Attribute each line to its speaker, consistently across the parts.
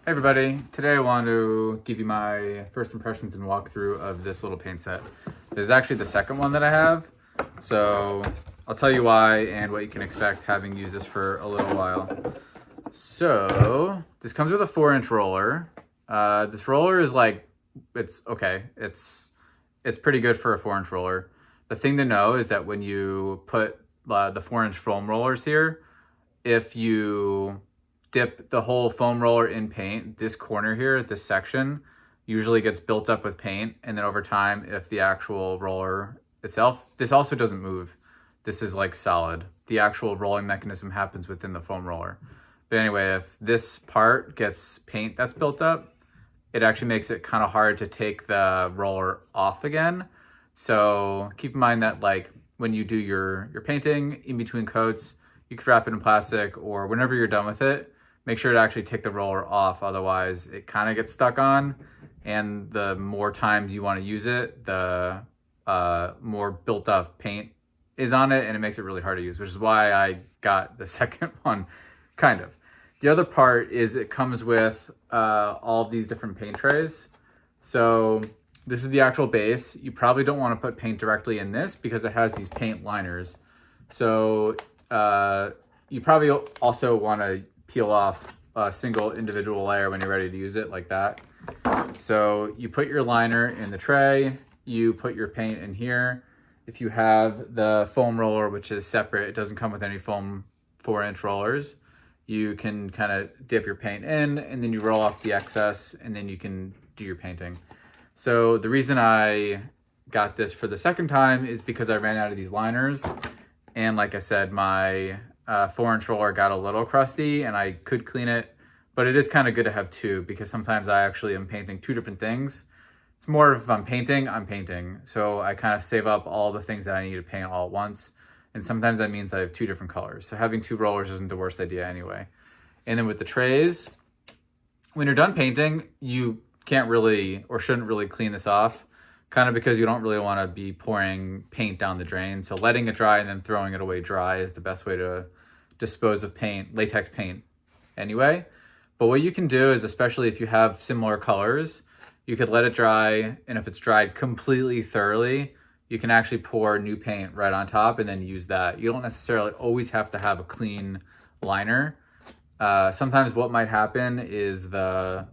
Speaker 1: Hey everybody, today I want to give you my first impressions and walkthrough of this little paint set. This is actually the second one that I have, so I'll tell you why and what you can expect having used this for a little while. So, this comes with a 4-inch roller. This roller is like, it's okay, it's pretty good for a 4-inch roller. The thing to know is that when you put the 4-inch foam rollers here, if you dip the whole foam roller in paint, this corner here, this section, usually gets built up with paint. And then over time, if the actual roller itself, this also doesn't move. This is like solid. The actual rolling mechanism happens within the foam roller. But anyway, if this part gets paint that's built up, it actually makes it kind of hard to take the roller off again. So keep in mind that like when you do your painting in between coats, you could wrap it in plastic, or whenever you're done with it, make sure to actually take the roller off. Otherwise it kind of gets stuck on, and the more times you want to use it, the more built up paint is on it, and it makes it really hard to use, which is why I got the second one, kind of. The other part is it comes with all of these different paint trays. So this is the actual base. You probably don't want to put paint directly in this because it has these paint liners. So you probably also want to peel off a single individual layer when you're ready to use it, like that. So you put your liner in the tray, you put your paint in here. If you have the foam roller, which is separate, it doesn't come with any foam 4-inch rollers, you can kind of dip your paint in, and then you roll off the excess, and then you can do your painting. So the reason I got this for the second time is because I ran out of these liners, and like I said, my 4-inch roller got a little crusty and I could clean it, but it is kind of good to have two, because sometimes I actually am painting two different things. It's more of if I'm painting. So I kind of save up all the things that I need to paint all at once. And sometimes that means I have two different colors. So having two rollers isn't the worst idea anyway. And then with the trays, when you're done painting, you can't really or shouldn't really clean this off, kind of because you don't really want to be pouring paint down the drain. So letting it dry and then throwing it away dry is the best way to dispose of paint, latex paint anyway. But what you can do is, especially if you have similar colors, you could let it dry, and if it's dried completely thoroughly, you can actually pour new paint right on top and then use that. You don't necessarily always have to have a clean liner. Sometimes what might happen is the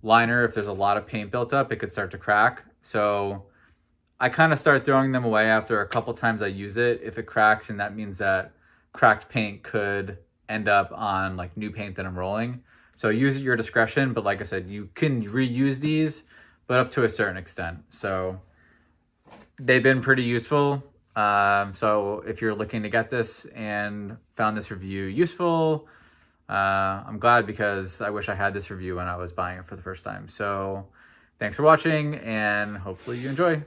Speaker 1: liner, if there's a lot of paint built up, it could start to crack. So I kind of start throwing them away after a couple times I use it. If it cracks, and that means that cracked paint could end up on like new paint that I'm rolling. So use at your discretion, but like I said, you can reuse these, but up to a certain extent. So they've been pretty useful. So if you're looking to get this and found this review useful, I'm glad, because I wish I had this review when I was buying it for the first time. So thanks for watching, and hopefully you enjoy.